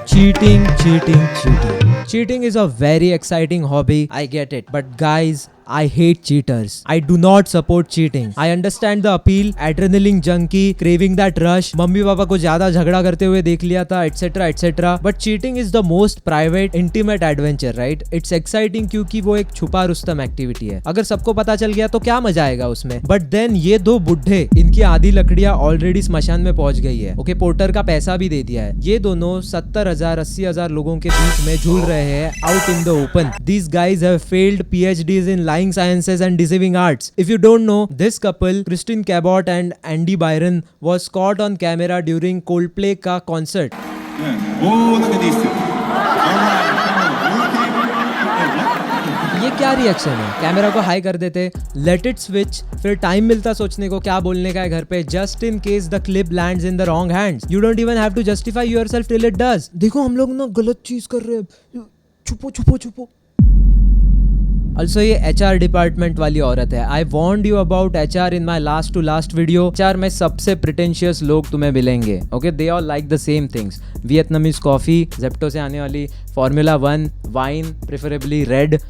Cheating is a very exciting hobby. I get it. But guys, I hate cheaters. I do not support cheating. I understand the appeal, adrenaline junkie, craving that rush. Mummy papa को ज्यादा झगड़ा करते हुए देख लिया था, etc. etc. But cheating is the most private, intimate adventure, right? It's exciting क्योंकि वो एक छुपा रुस्तम एक्टिविटी है. अगर सबको पता चल गया तो क्या मजा आएगा उसमें. But then ये दो बुढ़े, इनकी आधी लकड़ियां ऑलरेडी स्मशान में पहुंच गई है. ओके, पोर्टर का पैसा भी दे दिया है. ये दोनों 70,000 80,000 लोगों के बीच में झूल रहे हैं out in the open. These guys have failed PhDs in lying sciences and deceiving arts. If you don't know, this couple, Christine Cabot and Andy Byron, was caught on camera during Coldplay का concert. ये क्या reaction है? Camera को high कर देते, let it switch, फिर time मिलता सोचने को क्या बोलने का है घर पे, just in case the clip lands in the wrong hands. You don't even have to justify yourself till it does. देखो हम लोग ना गलत चीज कर रहे हैं, छुपो छुपो छुपो. Also ये HR डिपार्टमेंट वाली औरत है. I warned you about HR in my last to last video. HR में सबसे pretentious लोग तुम्हें मिलेंगे. Okay, they all like the same things. Vietnamese coffee, Zepto से आने वाली Formula 1, wine, preferably red,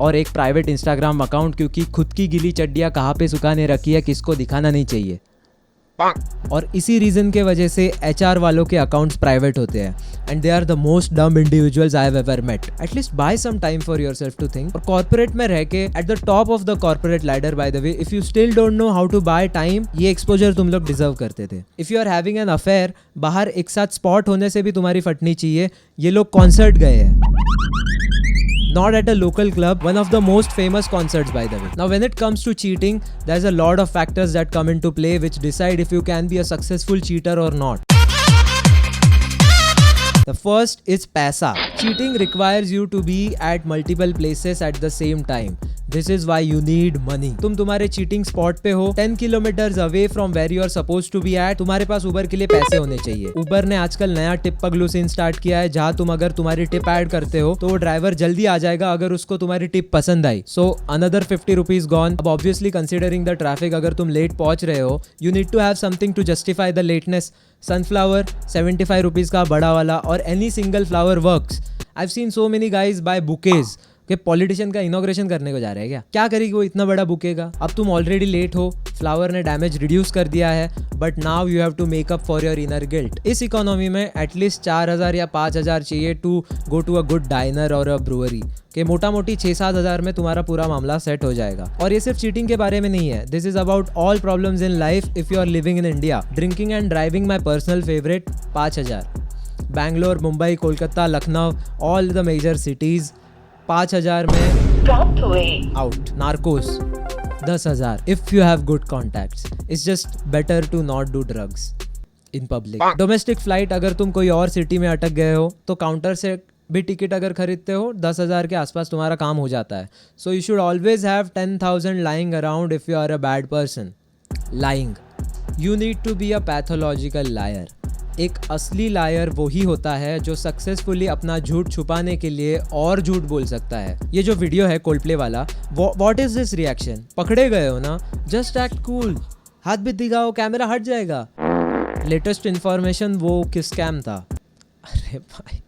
और एक प्राइवेट इंस्टाग्राम अकाउंट क्योंकि खुद की गिली चड्डियाँ कहाँ पे सुखाने रखी है किसको दिखाना नहीं चाहिए. और इसी रीजन के वजह से HR वालों के अकाउंट्स प्राइवेट होते हैं. And they are the most dumb individuals I have ever met. At least buy some time for yourself to think. और कॉर्पोरेट में रह के at the top of the corporate ladder, by the way, if you still don't know how to buy time, ये exposure तुम लोग deserve करते थे. If you are having an affair, बाहर एक साथ स्पॉट होने से भी तुम्हारी फटनी चाहिए. ये लोग कॉन्सर्ट गए हैं. Not at a local club, one of the most famous concerts by the way. Now when it comes to cheating, there's a lot of factors that come into play which decide if you can be a successful cheater or not. The first is paisa. Cheating requires you to be at multiple places at the same time. This is why you need money. तुम तुम्हारे cheating spot पे हो 10 kilometres away from where you are suppose to be at. तुम्हारे पास उबर के लिए पैसे होने चाहिए. उबर ने आजकल नया टिप पगलू सीन स्टार्ट किया है जहाँ तुम अगर तुम्हारी टिप ऐड करते हो तो वो ड्राइवर जल्दी आ जाएगा अगर उसको तुम्हारी टिप पसंद आई. So another 50 rupees gone. अब ऑब्वियसली कंसिडरिंग द ट्रैफिक, अगर तुम लेट पहुंच रहे हो, you need to have something to justify the lateness. Sunflower 75 rupees का बड़ा वाला और any single flower works. I have seen so many guys buy bouquets कि पॉलिटिशियन का इनॉग्रेशन करने को जा रहे हैं क्या करेगी वो इतना बड़ा बुकेगा. अब तुम ऑलरेडी लेट हो, फ्लावर ने डैमेज रिड्यूस कर दिया है, but now you have to make up for your inner guilt. इस इकोनॉमी में एटलीस्ट 4,000 या 5,000 चाहिए to go to a good diner और अ ब्रूअरी. कि मोटा मोटी 6-7 हज़ार में तुम्हारा पूरा मामला सेट हो जाएगा. और ये सिर्फ चीटिंग के बारे में नहीं है. This is about all problems in life if you are living in India. Drinking and driving my personal favourite 5,000. Bangalore, Mumbai, Kolkata, Lucknow, all the major cities 5,000 में out. Narcos 10,000. If you have good contacts, it's just better to not do drugs in public. Domestic flight, अगर तुम कोई और city में अटक गए हो तो काउंटर से भी टिकट अगर खरीदते हो 10,000 के आसपास तुम्हारा काम हो जाता है. So you should always have 10,000 lying around if you are a bad person. Lying, you need to be a pathological liar. एक असली लायर वही होता है जो सक्सेसफुली अपना झूठ छुपाने के लिए और झूठ बोल सकता है. ये जो वीडियो है कोल्डप्ले वाला, व्हाट इज दिस रिएक्शन? पकड़े गए हो ना, जस्ट एक्ट कूल. हाथ भी दिखाओ, कैमरा हट जाएगा. लेटेस्ट इन्फॉर्मेशन, वो किस स्कैम था? अरे भाई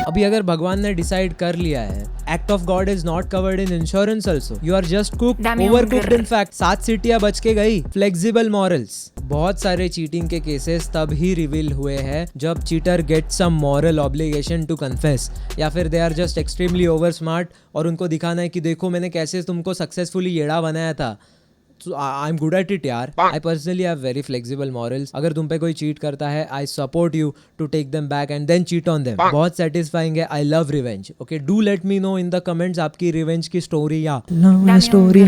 अभी अगर भगवान ने डिसाइड कर लिया है, act of God is not covered in insurance also. You are just cooked, overcooked in fact. 7 सीटियां बच के गई. Flexible morals. बहुत सारे चीटिंग के केसेस तब ही रिवील हुए हैं जब cheater get some moral obligation to confess, या फिर they are just extremely over smart और उनको दिखाना है कि देखो मैंने कैसे तुमको सक्सेसफुली येड़ा बनाया था. So, I'm good at it यार. I personally have very flexible morals. अगर तुम पे कोई चीट करता है, I support you to take them back and then cheat on them. बहुत satisfying है. I love revenge. Okay, do let me know in the comments आपकी revenge की story या story.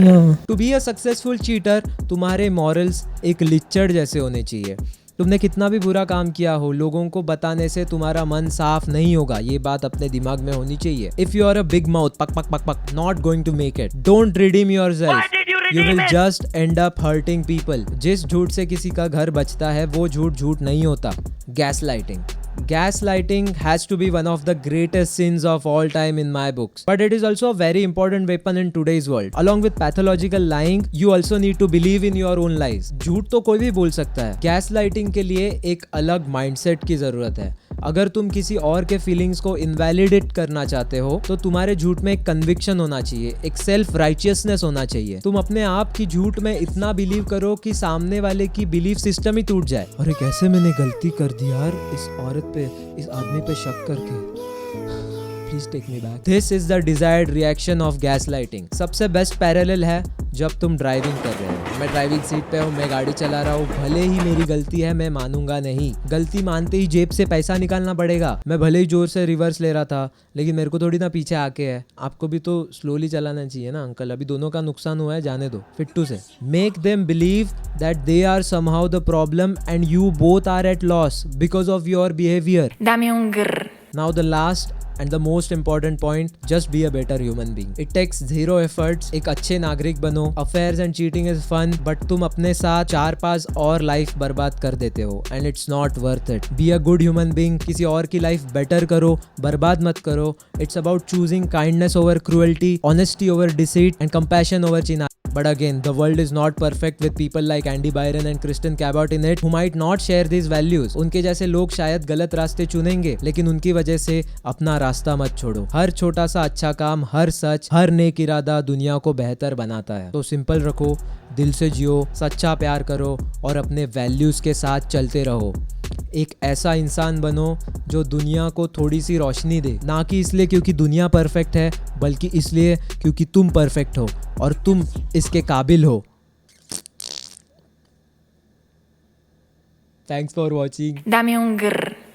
To be a successful cheater, तुम्हारे morals एक लिच्चड़ जैसे होने चाहिए. तुमने कितना भी बुरा काम किया हो, लोगों को बताने से तुम्हारा मन साफ नहीं होगा. ये बात अपने दिमाग में होनी चाहिए. If you are a big mouth, पक पक पक पक, not going to make it. Don't redeem yourself. You will just end up hurting people. जिस झूठ से किसी का घर बचता है वो झूठ नहीं होता. Gas lighting. Gaslighting has to be one of the greatest sins of all time in my books. But it is also a very important weapon in today's world. Along with pathological lying, you also need to believe in your own lies. झूठ तो कोई भी बोल सकता है. Gaslighting के लिए एक अलग mindset की जरूरत है. अगर तुम किसी और के फीलिंग्स को इनवैलिडेट करना चाहते हो तो तुम्हारे झूठ में एक कन्विक्शन होना चाहिए, एक सेल्फ राइचियसनेस होना चाहिए. तुम अपने आप की झूठ में इतना बिलीव करो कि सामने वाले की बिलीफ सिस्टम ही टूट जाए. अरे कैसे मैंने गलती कर दी यार, इस औरत पे, इस आदमी पे शक करके. Please take me back. This is the desired reaction of gaslighting. सबसे बेस्ट पैरेलल है जब तुम ड्राइविंग कर रहे हो. मैं ड्राइविंग सीट पे हूँ, मैं गाड़ी चला रहा हूँ, भले ही मेरी गलती है, मैं मानूंगा नहीं. गलती मानते ही जेब से पैसा निकालना पड़ेगा. मैं भले ही जोर से रिवर्स ले रहा था, लेकिन मेरे को थोड़ी ना पीछे आके है. आपको भी तो स्लोली चलाना चाहिए ना अंकल. अभी दोनों का नुकसान हुआ है, जाने दो. फिट्टू से make them believe that they are somehow the problem and you both are at loss because of your behaviour. Dame un grr. Now the last and the most important point, just be a better human being. It takes zero efforts. एक अच्छे नागरिक बनो. Affairs and cheating is fun, but तुम अपने साथ 4-5 और life बर्बाद कर देते हो and it's not worth it. Be a good human being. किसी और की लाइफ बेटर करो, बर्बाद मत करो. It's about choosing kindness over cruelty, honesty over deceit and compassion over chinari. But again, the world is not perfect with people like Andy Byron and Kristen Cabot in it who might not share these values. उनके जैसे लोग शायद गलत रास्ते चुनेंगे, लेकिन उनकी वजह से अपना रास्ता मत छोड़ो. हर छोटा सा अच्छा काम, हर सच, हर नेक इरादा दुनिया को बेहतर बनाता है. तो सिंपल रखो, दिल से जियो, सच्चा प्यार करो और अपने वैल्यूज के साथ चलते रहो. एक ऐसा इंसान बनो जो दुनिया को थोड़ी सी रोशनी दे, ना कि इसलिए क्योंकि दुनिया परफेक्ट है, बल्कि इसलिए क्योंकि तुम परफेक्ट हो और तुम इसके काबिल हो. Thanks for watching. Dame un grr.